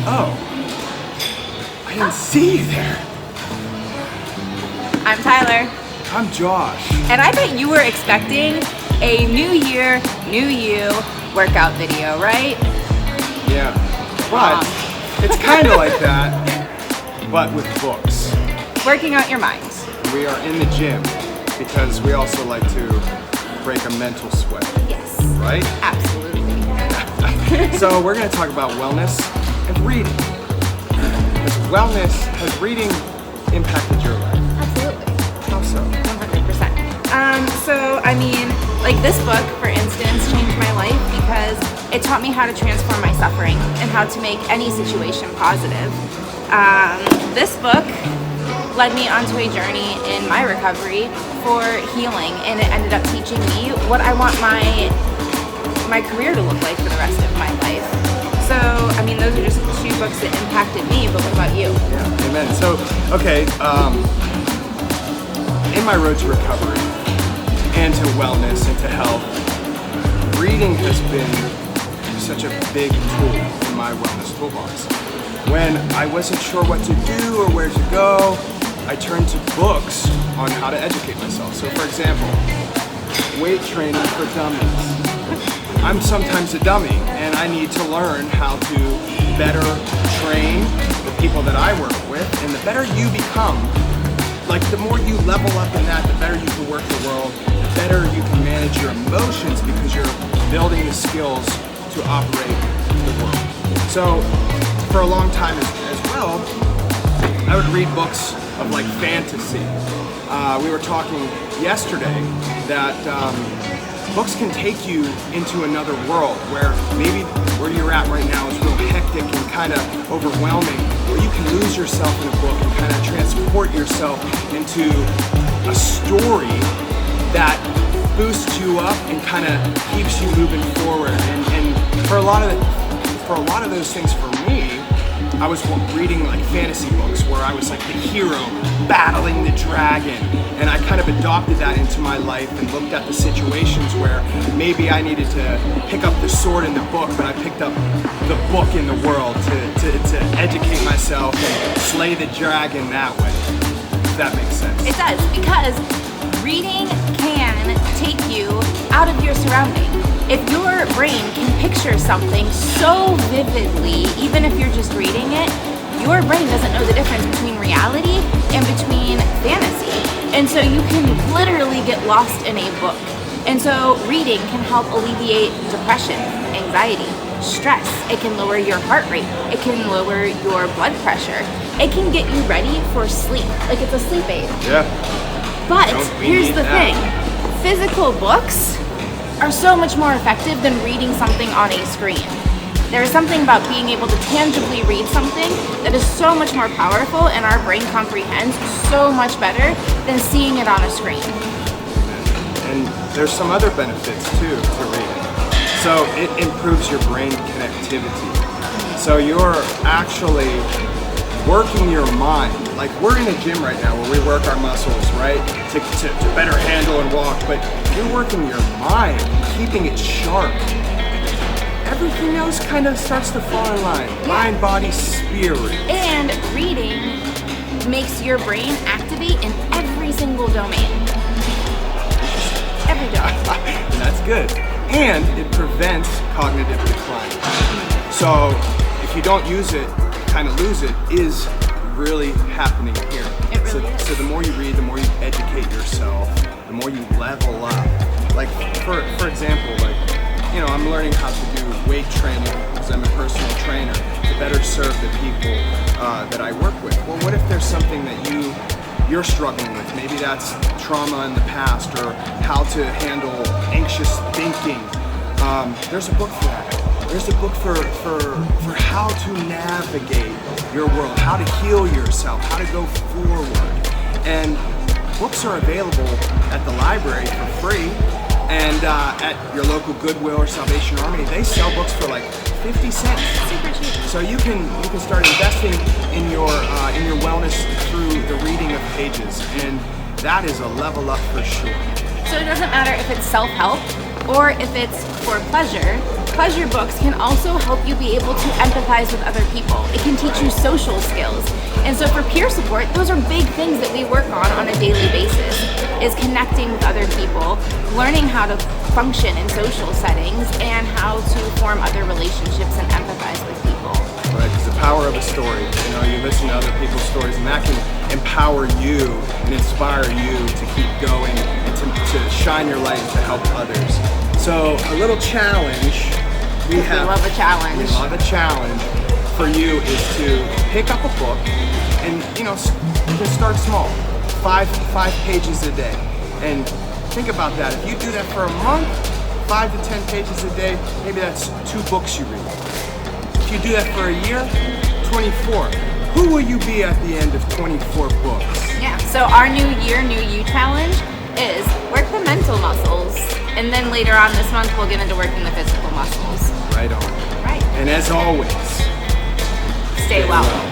Oh, I didn't see you there. I'm Tyler. I'm Josh. And I bet you were expecting a new year, new you workout video, right? Yeah, but it's kind of like that, but with books. Working out your mind. We are in the gym because we also like to break a mental sweat, Yes. right? Absolutely. So we're going to talk about wellness and reading. Has reading impacted your life? Absolutely. How so? 100%. So, I mean, like this book, for instance, changed my life because it taught me how to transform my suffering and how to make any situation positive. This book led me onto a journey in my recovery for healing, and it ended up teaching me what I want my career to look like for the rest of my life. So, I mean, those are just two books that impacted me, but what about you? Yeah, amen. So, okay, in my road to recovery and to wellness and to health, reading has been such a big tool in my wellness toolbox. When I wasn't sure what to do or where to go, I turned to books on how to educate myself. So, for example, weight training for dummies. I'm sometimes a dummy, and I need to learn how to better train the people that I work with. And the better you become, like the more you level up in that, the better you can work the world, the better you can manage your emotions because you're building the skills to operate the world. So for a long time as well, I would read books of like fantasy. We were talking yesterday that books can take you into another world where maybe where you're at right now is real hectic and kind of overwhelming, where you can lose yourself in a book and kind of transport yourself into a story that boosts you up and kind of keeps you moving forward. And for a lot of those things for me, I was reading like fantasy books where I was like the hero battling the dragon, and I kind of adopted that into my life and looked at the situations where maybe I needed to pick up the sword in the book, but I picked up the book in the world to educate myself and slay the dragon that way. If that makes sense. It does, because reading can take you out of your surrounding. If your brain can picture something so vividly, even if you're just reading it, your brain doesn't know the difference between reality and between fantasy. And so you can literally get lost in a book. And so reading can help alleviate depression, anxiety, stress. It can lower your heart rate. It can lower your blood pressure. It can get you ready for sleep. Like it's a sleep aid. Yeah. But here's the thing. Physical books are so much more effective than reading something on a screen. There is something about being able to tangibly read something that is so much more powerful and our brain comprehends so much better than seeing it on a screen. And there's some other benefits too to reading. So it improves your brain connectivity. So you're actually working your mind. Like we're in a gym right now where we work our muscles, right? To better handle and walk, but you're working your mind, keeping it sharp. Everything else kind of starts to fall in line. Yeah. Mind, body, spirit. And reading makes your brain activate in every single domain. Every domain. And that's good. And it prevents cognitive decline. So if you don't use it, kind of lose it, is really happening here. It really is. So the more you read, the more you educate yourself, the more you level up. Like for example, like, you know, I'm learning how to do weight training because I'm a personal trainer to better serve the people that I work with. Well, what if there's something that you're struggling with? Maybe that's trauma in the past or how to handle anxious thinking. There's a book for that. There's a book for how to navigate your world, how to heal yourself, how to go forward. And books are available at the library for free. And at your local Goodwill or Salvation Army, they sell books for like 50 cents. Super cheap. So you can start investing in your wellness through the reading of pages, and that is a level up for sure. So it doesn't matter if it's self-help or if it's for pleasure. pleasure books can also help you be able to empathize with other people. It can teach you social skills. And so for peer support, those are big things that we work on a daily basis, is connecting with other people, learning how to function in social settings, and how to form other relationships and empathize with people. Right, because the power of a story, you listen to other people's stories, and that can empower you and inspire you to keep going and to shine your light and to help others. So a little challenge we love a challenge. We love a challenge for you is to pick up a book and you can start small, five pages a day, and think about that. If you do that for a month, 5 to 10 pages a day, maybe that's 2 books you read. If you do that for a year, 24. Who will you be at the end of 24 books? Yeah, so our new year, new you challenge is work the mental muscles. And then later on this month, we'll get into working the physical muscles. Right on. Right. And as always, Stay well.